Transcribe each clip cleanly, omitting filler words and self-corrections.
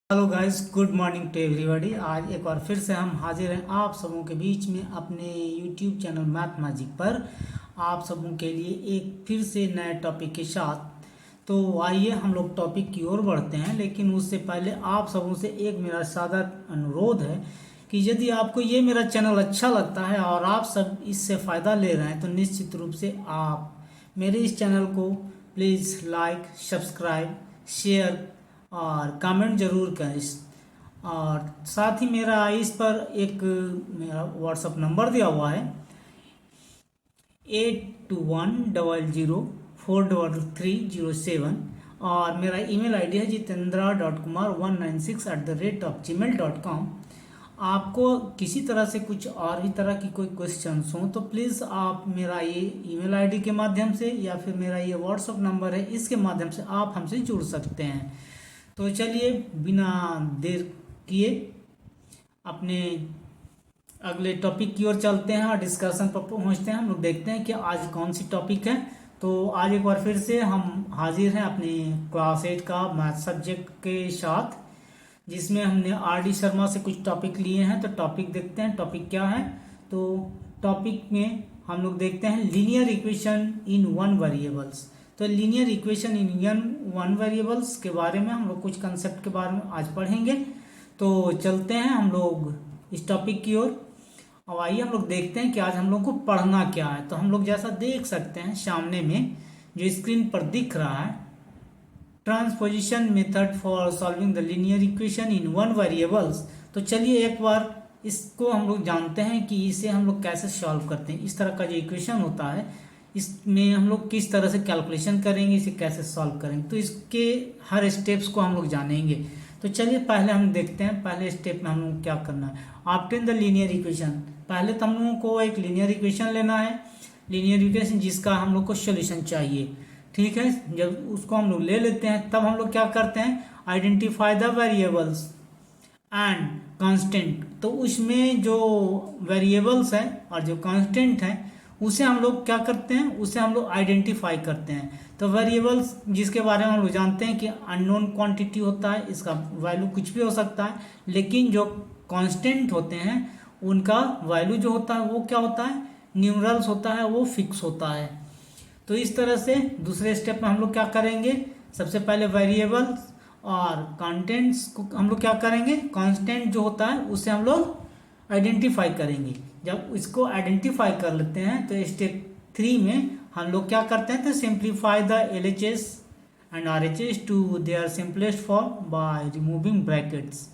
Hello guys, good morning to everybody. आज एक बार फिर से हम हाजिर हैं आप सबों के बीच में अपने यूट्यूब चैनल मैथ मैजिक पर आप सबों के लिए एक फिर से नए टॉपिक के साथ। तो आइए हम लोग टॉपिक की ओर बढ़ते हैं, लेकिन उससे पहले आप सबों से एक मेरा सादा अनुरोध है कि यदि आपको ये मेरा चैनल अच्छा लगता है और आप सब इससे फ़ायदा ले रहे हैं तो निश्चित रूप से आप मेरे इस चैनल को प्लीज़ लाइक, सब्सक्राइब, शेयर और कमेंट जरूर करें। और साथ ही मेरा इस पर एक मेरा व्हाट्सअप नंबर दिया हुआ है 8210043307 और मेरा ईमेल आईडी है jitendra.kumar196@gmail.com। आपको किसी तरह से कुछ और भी तरह की कोई क्वेश्चंस हो तो प्लीज़ आप मेरा ये ईमेल आईडी के माध्यम से या फिर मेरा ये व्हाट्सअप नंबर है, इसके माध्यम से आप हमसे जुड़ सकते हैं। तो चलिए बिना देर किए अपने अगले टॉपिक की ओर चलते हैं और डिस्कशन पर पहुंचते हैं। हम लोग देखते हैं कि आज कौन सी टॉपिक है। तो आज एक बार फिर से हम हाजिर हैं अपने क्लास 8 का मैथ सब्जेक्ट के साथ, जिसमें हमने RD शर्मा से कुछ टॉपिक लिए हैं। तो टॉपिक देखते हैं, टॉपिक क्या है। तो टॉपिक में हम लोग देखते हैं linear equation in one variables. तो linear equation in one variables के बारे में हम लोग कुछ कंसेप्ट के बारे में आज पढ़ेंगे। तो चलते हैं हम लोग इस टॉपिक की ओर। अब आइए हम लोग देखते हैं कि आज हम लोग को पढ़ना क्या है। तो हम लोग जैसा देख सकते हैं सामने में जो स्क्रीन पर दिख रहा है, transposition method for solving the linear equation in one variables. तो चलिए एक बार इसको हम लोग जानते हैं कि इसे हम लोग कैसे सॉल्व करते हैं। इस तरह का जो इक्वेशन होता है इसमें हम लोग किस तरह से कैलकुलेशन करेंगे, इसे कैसे सॉल्व करेंगे, तो इसके हर स्टेप्स को हम लोग जानेंगे। तो चलिए पहले हम देखते हैं पहले स्टेप में हम लोग क्या करना है। Obtain the linear equation. पहले तो हम लोगों को एक लीनियर इक्वेशन लेना है, लीनियर इक्वेशन जिसका हम लोग को सोल्यूशन चाहिए। ठीक है, जब उसको हम लोग ले लेते हैं तब हम लोग क्या करते हैं, identify the variables and constant. तो उसमें जो वेरिएबल्स है और जो कांस्टेंट है उसे हम लोग क्या करते हैं, उसे हम लोग आइडेंटिफाई करते हैं। तो वेरिएबल्स जिसके बारे में हम लोग जानते हैं कि अननोन क्वांटिटी होता है, इसका वैल्यू कुछ भी हो सकता है, लेकिन जो कांस्टेंट होते हैं उनका वैल्यू जो होता है वो क्या होता है, न्यूमरल्स होता है, वो फिक्स होता है। तो इस तरह से दूसरे स्टेप में हम लोग क्या करेंगे, सबसे पहले वेरिएबल्स और कंटेंट्स को हम लोग क्या करेंगे, कांस्टेंट जो होता है उसे हम लोग आइडेंटिफाई करेंगे। जब इसको आइडेंटिफाई कर लेते हैं तो स्टेप 3 में हम लोग क्या करते हैं, तो simplify the LHS and RHS to their simplest form by removing brackets.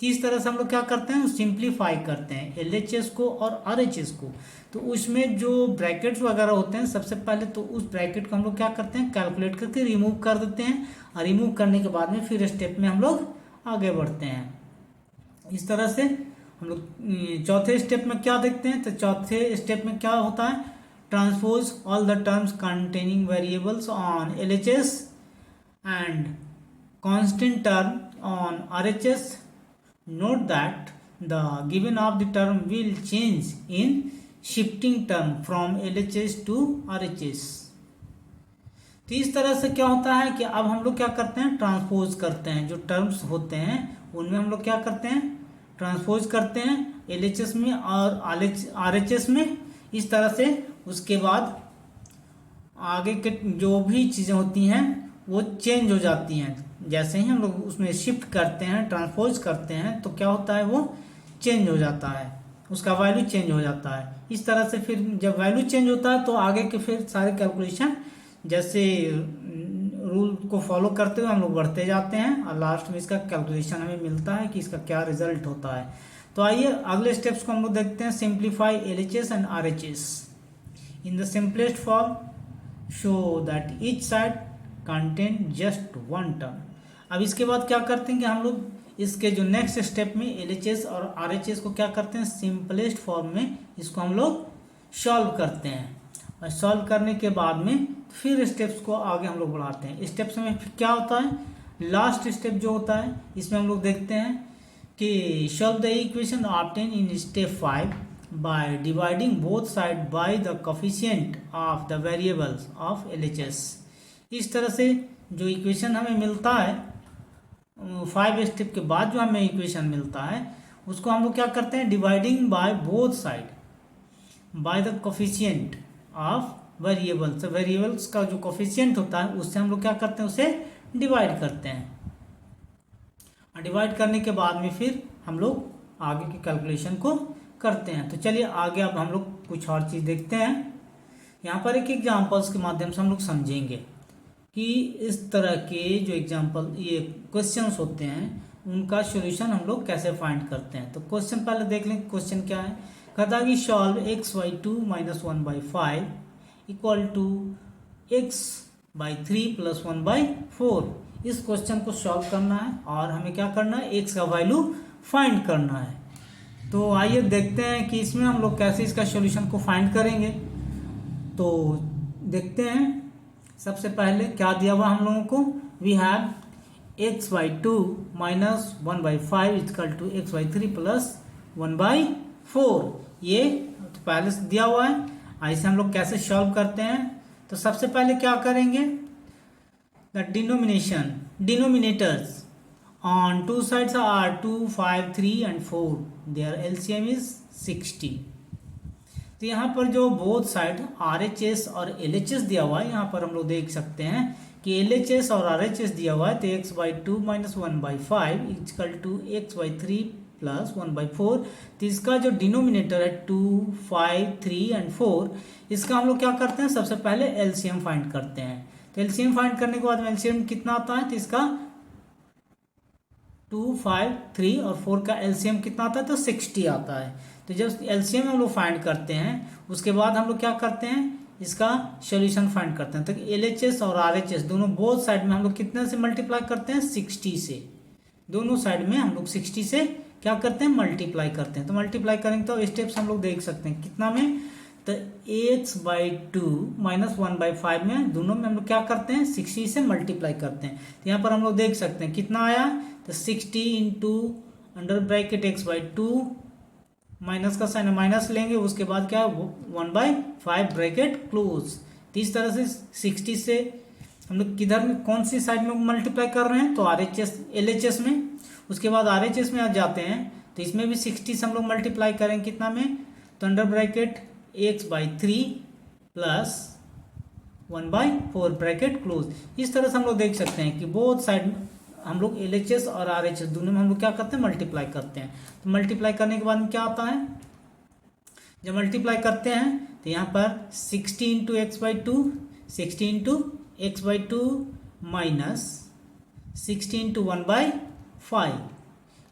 किस तरह से हम लोग क्या करते हैं, सिंप्लीफाई करते हैं LHS को और RHS को। तो उसमें जो ब्रैकेट्स वगैरह होते हैं सबसे पहले तो उस ब्रैकेट को हम लोग क्या करते हैं, कैलकुलेट करके रिमूव कर देते हैं, और रिमूव करने के बाद में फिर स्टेप में हम लोग आगे बढ़ते हैं। इस तरह से हम लोग चौथे स्टेप में क्या देखते हैं, तो चौथे स्टेप में क्या होता है, transpose all the terms containing variables on LHS and constant term on RHS। Note that the given of the term will change in shifting term from LHS to RHS। तो इस तरह से क्या होता है कि अब हम लोग क्या करते हैं, ट्रांसपोज करते हैं, जो टर्म्स होते हैं उनमें हम लोग क्या करते हैं, ट्रांसपोज करते हैं LHS में और RHS में। इस तरह से उसके बाद आगे के जो भी चीज़ें होती हैं वो चेंज हो जाती हैं। जैसे ही हम लोग उसमें शिफ्ट करते हैं, ट्रांसपोज करते हैं, तो क्या होता है, वो चेंज हो जाता है, उसका वैल्यू चेंज हो जाता है। इस तरह से फिर जब वैल्यू चेंज होता है तो आगे के फिर सारे कैलकुलेशन जैसे रूल को फॉलो करते हुए हम लोग बढ़ते जाते हैं और लास्ट में इसका कैलकुलेशन हमें मिलता है कि इसका क्या रिजल्ट होता है। तो आइए अगले स्टेप्स को हम लोग देखते हैं। Simplify LHS and RHS in the simplest form, show that each side contain just one term. अब इसके बाद क्या करते हैं कि हम लोग इसके जो नेक्स्ट स्टेप में LHS और RHS को क्या करते हैं, सिंपलेस्ट फॉर्म में इसको हम लोग सॉल्व करते हैं, और सॉल्व करने के बाद में फिर स्टेप्स को आगे हम लोग बढ़ाते हैं। स्टेप्स में फिर क्या होता है, लास्ट स्टेप जो होता है इसमें हम लोग देखते हैं कि solve the equation obtain in step 5 by dividing both side by the coefficient of the variables of LHS। इस तरह से जो इक्वेशन हमें मिलता है 5 स्टेप के बाद जो हमें इक्वेशन मिलता है उसको हम लोग क्या करते हैं, dividing by both side by the coefficient of variables. Variables का जो कोफिशिएंट होता है उससे हम लोग क्या करते हैं, उसे डिवाइड करते हैं। डिवाइड करने के बाद में फिर हम लोग आगे की कैलकुलेशन को करते हैं। तो चलिए आगे अब हम लोग कुछ और चीज़ देखते हैं। यहाँ पर एक एग्जाम्पल्स के माध्यम से हम लोग समझेंगे कि इस तरह के जो एग्जाम्पल ये क्वेश्चंस होते हैं उनका सॉल्यूशन हम लोग कैसे फाइंड करते हैं। तो क्वेश्चन पहले देख लें, क्वेश्चन क्या है। कहता है कि solve x/2 - 1/5 equal to x/3 + 1/4। इस क्वेश्चन को सॉल्व करना है और हमें क्या करना है, x का वैल्यू फाइंड करना है। तो आइए देखते हैं कि इसमें हम लोग कैसे इसका सॉल्यूशन को फाइंड करेंगे। तो देखते हैं, सबसे पहले क्या दिया हुआ हम लोगों को, we have x/2 - 1/5 equal to x/3 + 1/4। ये तो पहले से दिया हुआ है। ऐसे हम लोग कैसे सॉल्व करते हैं। तो सबसे पहले क्या करेंगे, the denominators on two sides are 2, 5, 3 and 4. Their LCM is 60. तो यहाँ पर जो बोथ साइड RHS और LHS दिया हुआ है, यहाँ पर हम लोग देख सकते हैं कि LHS और RHS दिया हुआ है। तो x/2 - 1/5 इक्वल टू x/3 + 1/4। तो इसका जो डिनोमिनेटर है 2, 5, 3 and 4, इसका हम लोग क्या करते हैं, सबसे पहले LCM फाइंड करते हैं। तो LCM फाइंड करने के बाद LCM कितना आता है, तो इसका 2, 5, 3 और 4 का एलसीएम कितना आता है, तो 60 आता है। तो जब एलसीएम हम लोग फाइंड करते हैं उसके बाद हम लोग क्या करते हैं, इसका सॉल्यूशन फाइंड करते हैं। तो एलएचएस और आरएचएस दोनों बोथ साइड में हम लोग कितने से मल्टीप्लाई करते हैं, 60 से। दोनों साइड में हम लोग 60 से क्या करते हैं, मल्टीप्लाई करते हैं। तो मल्टीप्लाई करेंगे तो स्टेप्स हम लोग देख सकते हैं कितना में, तो x/2 - 1/5 में दोनों में हम लोग क्या करते हैं, 60 से मल्टीप्लाई करते हैं। तो यहाँ पर हम लोग देख सकते हैं कितना आया, तो 60 into under bracket x/2 minus का साइन माइनस लेंगे, उसके बाद क्या है 1/5 ब्रैकेट क्लोज। तो इस तरह से 60 से हम लोग किधर में, कौन सी साइड में मल्टीप्लाई कर रहे हैं, तो RHS LHS में। उसके बाद RHS में आ जाते हैं तो इसमें भी 60 से हम लोग मल्टीप्लाई करेंगे कितना में, तो under bracket x/3 + 1/4 bracket close. इस तरह से हम लोग देख सकते हैं कि बोथ साइड हम लोग LHS और RHS दोनों में हम लोग क्या करते हैं, मल्टीप्लाई करते हैं। तो मल्टीप्लाई करने के बाद में क्या आता है, जब मल्टीप्लाई करते हैं तो यहाँ पर 60 into x/2 60 into x/2 minus 60 into 1/5।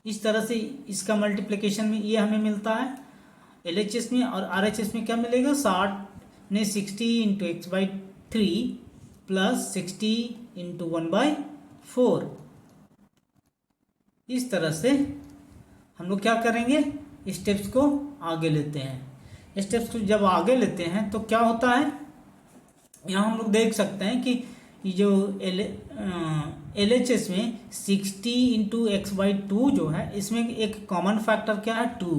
इस तरह से इसका मल्टीप्लिकेशन में ये हमें मिलता है। LHS में और RHS में क्या मिलेगा, 60 ने 60 इंटू x/3 प्लस 60 इंटू 1/4। इस तरह से हम लोग क्या करेंगे, स्टेप्स को आगे लेते हैं। स्टेप्स को जब आगे लेते हैं तो क्या होता है, यहाँ हम लोग देख सकते हैं कि जो LHS में 60 इंटू x/2 जो है, इसमें एक कॉमन फैक्टर क्या है, 2।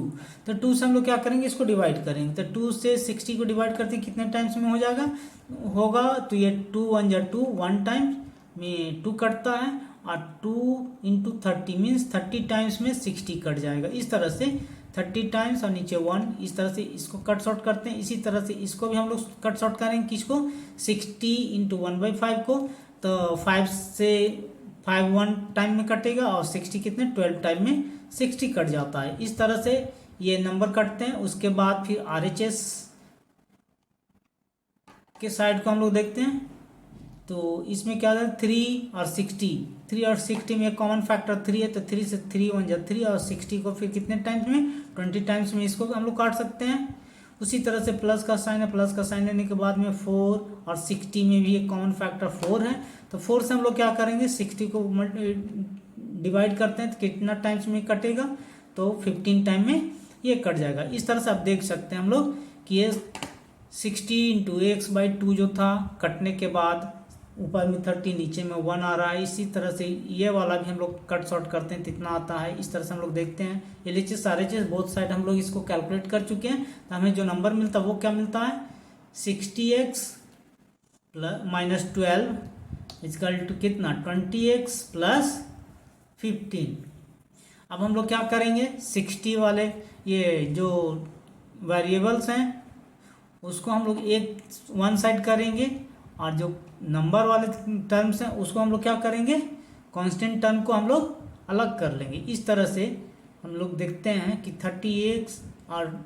तो 2 से हम लोग क्या करेंगे, इसको डिवाइड करेंगे। तो 2 से 60 को डिवाइड करते हैं कितने टाइम्स में हो जाएगा होगा, तो ये 2 1 जा 2, 1 टाइम में 2 कटता है, और 2 इंटू 30 मीन्स 30 टाइम्स में 60 कट जाएगा। इस तरह से 30 टाइम्स और नीचे 1, इस तरह से इसको कट शॉर्ट करते हैं। इसी तरह से इसको भी हम लोग कट शॉर्ट करेंगे, किसको, 60 इंटू 1/5 को। तो 5 से 5 1 टाइम में कटेगा और 60 कितने 12 टाइम में 60 कट जाता है। इस तरह से ये नंबर कटते हैं। उसके बाद फिर RHS के साइड को हम लोग देखते हैं। तो इसमें क्या है, 3 और 60 में एक कॉमन फैक्टर 3 है, तो 3 से 3 1 जा 3, और 60 को फिर कितने टाइम्स में, 20 टाइम्स में इसको हम लोग काट सकते हैं। उसी तरह से प्लस का साइन है, प्लस का साइन लेने के बाद में 4 और 60 में भी एक कॉमन फैक्टर 4 है। तो 4 से हम लोग क्या करेंगे, 60 को डिवाइड करते हैं तो कितना टाइम्स में कटेगा, तो 15 टाइम में ये कट जाएगा। इस तरह से आप देख सकते हैं हम लोग कि ये 60 इंटू x/2 जो था, कटने के बाद ऊपर में 30 नीचे में 1 आ रहा है। इसी तरह से ये वाला भी हम लोग कट शॉर्ट करते हैं, कितना आता है। इस तरह से हम लोग देखते हैं LHS RHS बोथ साइड हम लोग इसको कैलकुलेट कर चुके हैं। तो हमें जो नंबर मिलता है वो क्या मिलता है, 60x - 12 इक्वल टू कितना, 20x 15। अब हम लोग क्या करेंगे, 60 वाले ये जो वेरिएबल्स हैं उसको हम लोग एक वन साइड करेंगे, और जो नंबर वाले टर्म्स हैं उसको हम लोग क्या करेंगे, कांस्टेंट टर्म को हम लोग अलग कर लेंगे। इस तरह से हम लोग देखते हैं कि 30x, और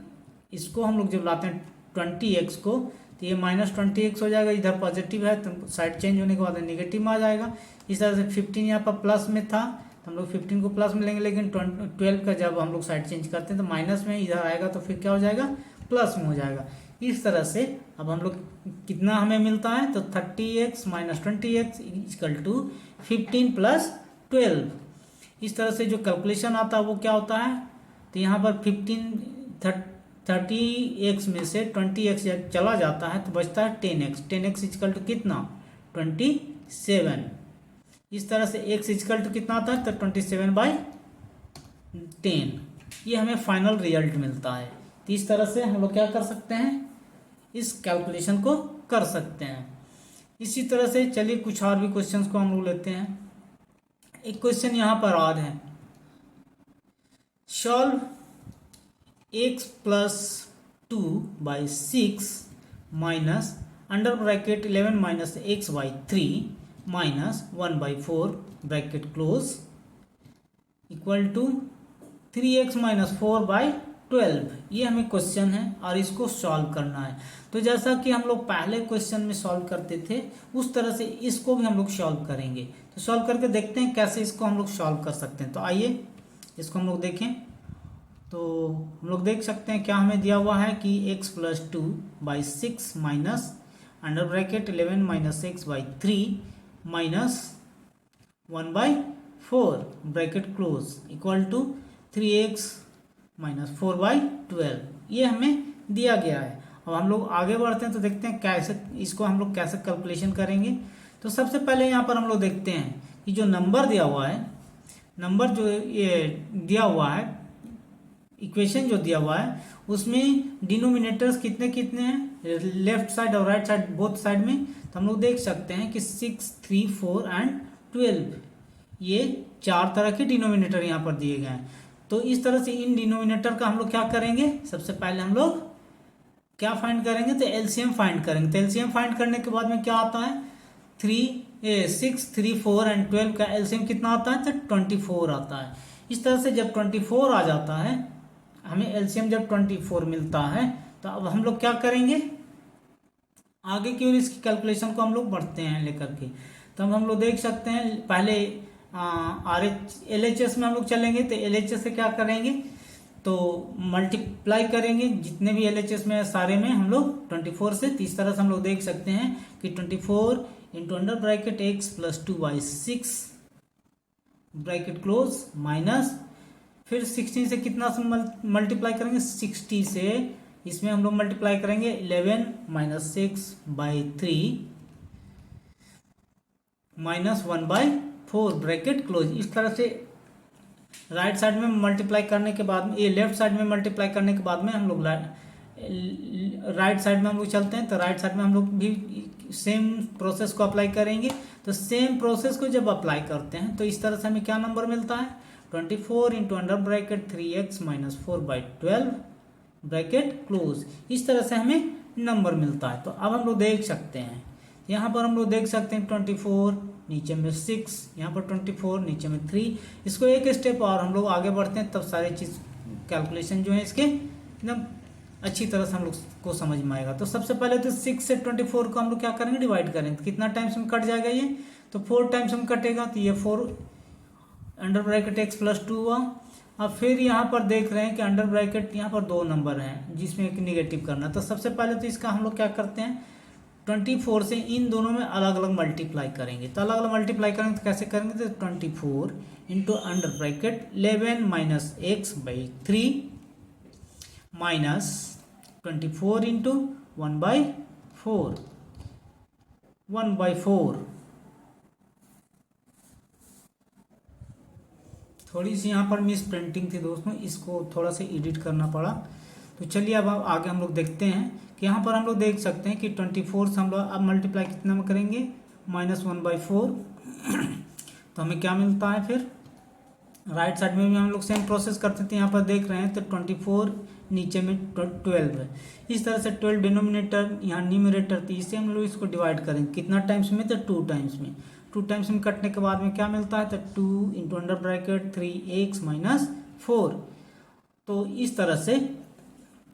इसको हम लोग जब लाते हैं 20x को, तो ये -20x हो जाएगा, इधर पॉजिटिव है तो साइड चेंज होने के बाद नेगेटिव में आ जाएगा। इस तरह से 15 यहाँ पर प्लस में था तो हम लोग 15 को प्लस में लेंगे, लेकिन 12 का जब हम लोग साइड चेंज करते हैं तो माइनस में इधर आएगा, तो फिर क्या हो जाएगा, प्लस में हो जाएगा। इस तरह से अब हम लोग कितना हमें मिलता है, तो 30x - 20x = 15 + 12। इस तरह से जो कैलकुलेशन आता है वो क्या होता है, तो यहाँ पर 30x में से 20x चला जाता है तो बचता है 10x। 10x = कितना, 27। इस तरह से x = कितना आता है, तो 27/10। ये हमें फाइनल रिजल्ट मिलता है। तो इस तरह से हम लोग क्या कर सकते हैं, इस कैलकुलेशन को कर सकते हैं। इसी तरह से चलिए कुछ और भी क्वेश्चंस को हम लोग लेते हैं। एक क्वेश्चन यहाँ पर और है, solve x + 2/6 minus (11 - x/3 (1/4) bracket close = 3x - 4/12। ये हमें क्वेश्चन है और इसको सॉल्व करना है। तो जैसा कि हम लोग पहले क्वेश्चन में सॉल्व करते थे उस तरह से इसको भी हम लोग सॉल्व करेंगे। तो सॉल्व करके देखते हैं कैसे इसको हम लोग सॉल्व कर सकते हैं। तो आइए इसको हम लोग देखें। तो हम लोग देख सकते हैं क्या हमें दिया हुआ है कि x + 2/6 minus (11 - x/3 (1/4) bracket close = 3x - 4/12। ये हमें दिया गया है। अब हम लोग आगे बढ़ते हैं तो देखते हैं कैसे इसको हम लोग कैसे कैलकुलेशन करेंगे। तो सबसे पहले यहाँ पर हम लोग देखते हैं कि जो नंबर दिया हुआ है, नंबर जो ये दिया हुआ है, इक्वेशन जो दिया हुआ है उसमें डिनोमिनेटर्स कितने कितने हैं, लेफ्ट साइड और राइट साइड बोथ साइड में। तो हम लोग देख सकते हैं कि 6, 3, 4 एंड 12 ये 4 तरह के डिनोमिनेटर यहाँ पर दिए गए हैं। तो इस तरह से इन डिनोमिनेटर का हम लोग क्या करेंगे, सबसे पहले हम लोग क्या फाइंड करेंगे, तो एलसीएम फाइंड करेंगे। तो एलसीएम फाइंड करने के बाद में क्या आता है, 6, 3, 4 एंड 12 का एलसीएम कितना आता है, तो 24 आता है। इस तरह से जब 24 आ जाता है, हमें एलसीएम जब 24 मिलता है, तो अब हम लोग क्या करेंगे, आगे की ओर इसकी कैलकुलेशन को हम लोग बढ़ते हैं लेकर के। तो हम लोग देख सकते हैं पहले LHS में हम लोग चलेंगे। तो LHS से क्या करेंगे, तो मल्टीप्लाई करेंगे जितने भी LHS में सारे में हम लोग 24 से। तो इस तरह से हम लोग देख सकते हैं कि 24 × (x + 2/6) ब्रैकेट क्लोज माइनस फिर 16 से कितना से मल्टीप्लाई करेंगे, 60 से इसमें हम लोग मल्टीप्लाई करेंगे 11 - 6/3 (1/4) ब्रैकेट क्लोज। इस तरह से राइट साइड में मल्टीप्लाई करने के बाद में, ये लेफ्ट साइड में मल्टीप्लाई करने के बाद में हम लोग राइट साइड में हम लोग चलते हैं। तो राइट साइड में हम लोग भी सेम प्रोसेस को अप्लाई करेंगे। तो सेम प्रोसेस को जब अप्लाई करते हैं तो इस तरह से हमें क्या नंबर मिलता है, 24 × 3x - 4/12 ब्रैकेट क्लोज। इस तरह से हमें नंबर मिलता है। तो अब हम लोग देख सकते हैं, यहाँ पर हम लोग देख सकते हैं 24 नीचे में 6, यहाँ पर 24 नीचे में 3। इसको एक स्टेप और हम लोग आगे बढ़ते हैं, तब सारी चीज़ कैलकुलेशन जो है इसके एकदम अच्छी तरह से हम लोग को समझ में आएगा। तो सबसे पहले तो 6 से 24 को हम लोग क्या करेंगे, डिवाइड करेंगे। तो कितना टाइम्स में कट जाएगा ये, तो 4 टाइम्स में कटेगा। तो ये 4 × (x + 2) हुआ। अब फिर यहाँ पर देख रहे हैं कि अंडर ब्रैकेट यहाँ पर 2 नंबर हैं जिसमें एक निगेटिव करना। तो सबसे पहले तो इसका हम लोग क्या करते हैं, 24 से इन दोनों में अलग अलग मल्टीप्लाई करेंगे। तो अलग अलग मल्टीप्लाई करेंगे तो कैसे करेंगे, तो 24 × (11 - x/3) -24 × 1/4 1/4। थोड़ी सी यहाँ पर मिस प्रिंटिंग थी दोस्तों, इसको थोड़ा सा एडिट करना पड़ा। तो चलिए अब आगे हम लोग देखते हैं कि यहाँ पर हम लोग देख सकते हैं कि 24 से हम लोग अब मल्टीप्लाई कितना में करेंगे, -1/4। तो हमें क्या मिलता है फिर, राइट साइड में भी हम लोग सेम प्रोसेस करते थे। यहाँ पर देख रहे हैं तो 24 नीचे में 12 है। इस तरह से 12 डिनोमिनेटर यहाँ न्यूमरेटर थी, इससे हम लोग इसको डिवाइड करेंगे कितना टाइम्स में, तो 2 टाइम्स में। 2 टाइम्स में कटने के बाद में क्या मिलता है, तो 2 into under bracket 3x minus 4। तो इस तरह से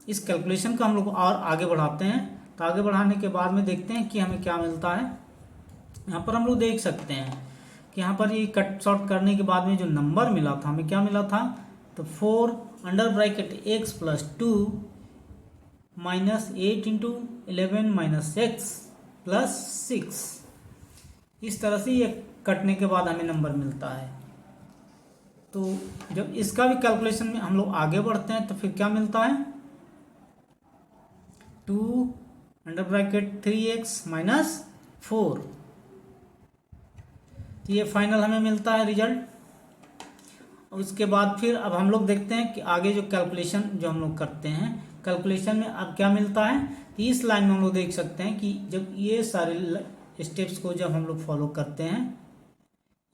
इस कैलकुलेशन का हम लोग और आगे बढ़ाते हैं। तो आगे बढ़ाने के बाद में देखते हैं कि हमें क्या मिलता है। यहाँ पर हम लोग देख सकते हैं कि यहाँ पर ये कट शॉर्ट करने के बाद में जो नंबर मिला था, हमें क्या मिला था, तो 4 under bracket x plus 2 minus 8 into 11 minus x plus 6। इस तरह से ये कटने के बाद हमें नंबर मिलता है। तो जब इसका भी कैलकुलेशन में हम लोग आगे बढ़ते हैं तो फिर क्या मिलता है, 2 अंडर ब्रैकेट 3x माइनस 4। तो ये फाइनल हमें मिलता है रिजल्ट। और उसके बाद फिर अब हम लोग देखते हैं कि आगे जो कैलकुलेशन जो हम लोग करते हैं, कैलकुलेशन में अब क्या मिलता है। तो इस लाइन में हम लोग देख सकते हैं कि जब ये सारे स्टेप्स को जब हम लोग फॉलो करते हैं,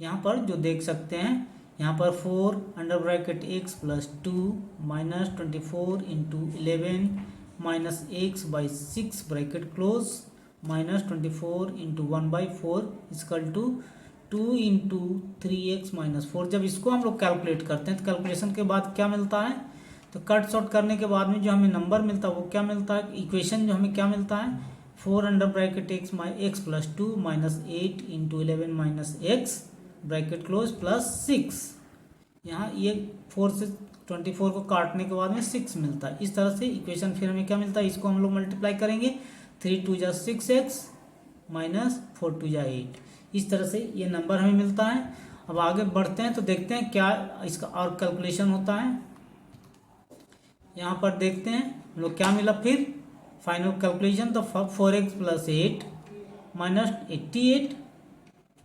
यहाँ पर जो देख सकते हैं, यहाँ पर 4 under bracket x plus 2 minus 24 into 11 minus x by 6 bracket close minus 24 into 1/4 equal to 2 into 3x minus 4। जब इसको हम लोग कैलकुलेट करते हैं तो कैलकुलेशन के बाद क्या मिलता है, तो कट शॉर्ट करने के बाद में जो हमें नंबर मिलता है वो क्या मिलता है, इक्वेशन जो हमें क्या मिलता है, 4 under bracket x plus 2 minus 8 into 11 minus x bracket close plus 6। यहाँ ये 4 से 24 को काटने के बाद में 6 मिलता है। इस तरह से इक्वेशन फिर हमें क्या मिलता है, इसको हम लोग मल्टीप्लाई करेंगे, 3 2 जा 6x माइनस 4 2 जा 8। इस तरह से ये नंबर हमें मिलता है। अब आगे बढ़ते हैं तो देखते हैं क्या इसका और कैलकुलेशन होता है। यहाँ पर देखते हैं हम लोग क्या मिला फिर फाइनल कैलकुलेशन, तो 4x प्लस 8 माइनस 88।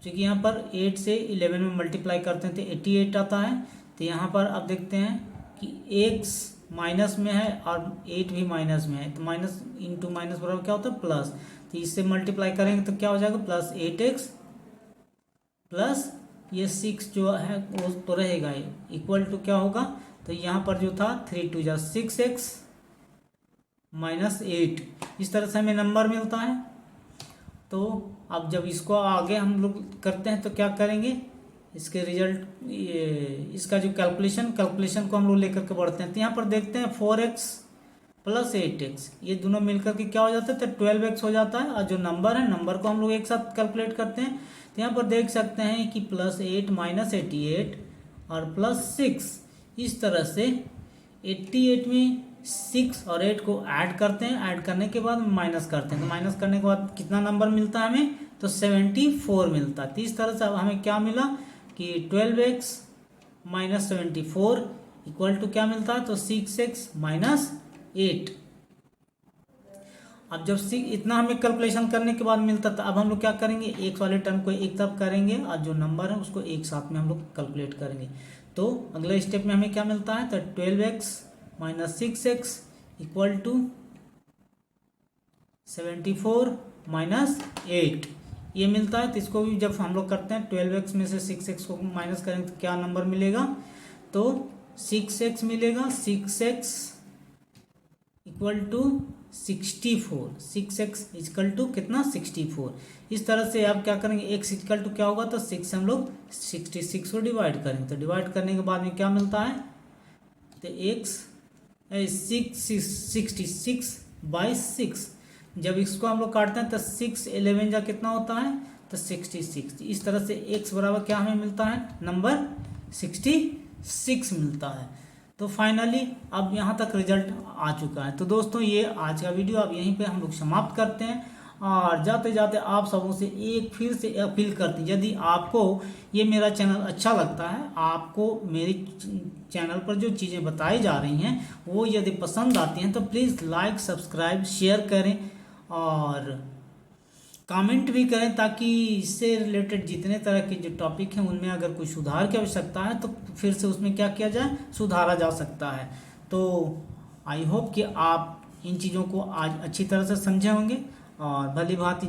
क्योंकि यहाँ पर 8 से 11 में मल्टीप्लाई करते हैं तो 88 आता है। तो यहाँ पर अब देखते हैं कि x माइनस में है और 8 भी माइनस में है, तो माइनस इंटू माइनस बराबर क्या होता है, प्लस। तो इससे मल्टीप्लाई करेंगे तो क्या हो जाएगा, प्लस 8x प्लस ये 6 जो है वो तो रहेगा इक्वल टू क्या होगा, तो यहाँ पर जो था 3 2 जा 6x माइनस 8। इस तरह से हमें नंबर मिलता है। तो अब जब इसको आगे हम लोग करते हैं तो क्या करेंगे, इसके रिजल्ट इसका जो कैलकुलेशन को हम लोग लेकर के बढ़ते हैं। तो यहाँ पर देखते हैं 4x प्लस 8x ये दोनों मिलकर के क्या हो जाता है, तो 12x हो जाता है। और जो नंबर है, नंबर को हम लोग एक साथ कैलकुलेट करते हैं। तो यहाँ पर देख सकते हैं कि प्लस 8 माइनस 88 और प्लस 6। इस तरह से 88 में 6 और 8 को ऐड करते हैं, ऐड करने के बाद माइनस करते हैं। तो माइनस करने के बाद कितना नंबर मिलता है हमें, तो 74 मिलता है। तो इस तरह से अब हमें क्या मिला कि 12x माइनस 74 इक्वल टू क्या मिलता है, तो 6x माइनस 8। अब जब इतना हमें कैलकुलेशन करने के बाद मिलता था, अब हम लोग क्या करेंगे, x वाले टर्म को एक तरफ करेंगे और जो नंबर है उसको एक साथ में हम लोग कैलकुलेट करेंगे। तो अगले स्टेप में हमें क्या मिलता है, तो 12x minus 6x equal to 74 minus 8 ये मिलता है। तो इसको भी जब हम लोग करते हैं 12x में से 6x को माइनस करेंगे तो क्या नंबर मिलेगा, तो 6x मिलेगा। 6x equal to 64, 6x equal to कितना, 64। इस तरह से आप क्या करेंगे, x इक्वल टू क्या होगा, तो 6 हम लोग 66 को डिवाइड करेंगे। तो डिवाइड करने के बाद में क्या मिलता है, तो x 66 बाई 6। जब इसको हम लोग काटते हैं तो 6 11 जा कितना होता है, तो 66। इस तरह से x बराबर क्या हमें मिलता है, नंबर 66 मिलता है। तो फाइनली अब यहाँ तक रिजल्ट आ चुका है। तो दोस्तों ये आज का वीडियो अब यहीं पे हम लोग समाप्त करते हैं। और जाते जाते आप सबों से एक फिर से अपील करते हैं, यदि आपको ये मेरा चैनल अच्छा लगता है, आपको मेरे चैनल पर जो चीज़ें बताई जा रही हैं वो यदि पसंद आती हैं, तो प्लीज़ लाइक सब्सक्राइब शेयर करें और कमेंट भी करें, ताकि इससे रिलेटेड जितने तरह के जो टॉपिक हैं उनमें अगर कोई सुधार की आवश्यकता है तो फिर से उसमें क्या किया जाए, सुधारा जा सकता है। तो आई होप कि आप इन चीज़ों को आज अच्छी तरह से समझे होंगे और भली भांति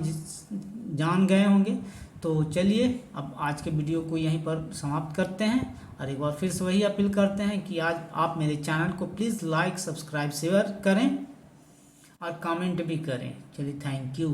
जान गए होंगे। तो चलिए अब आज के वीडियो को यहीं पर समाप्त करते हैं और एक बार फिर से वही अपील करते हैं कि आज आप मेरे चैनल को प्लीज़ लाइक सब्सक्राइब शेयर करें और कमेंट भी करें। चलिए, थैंक यू।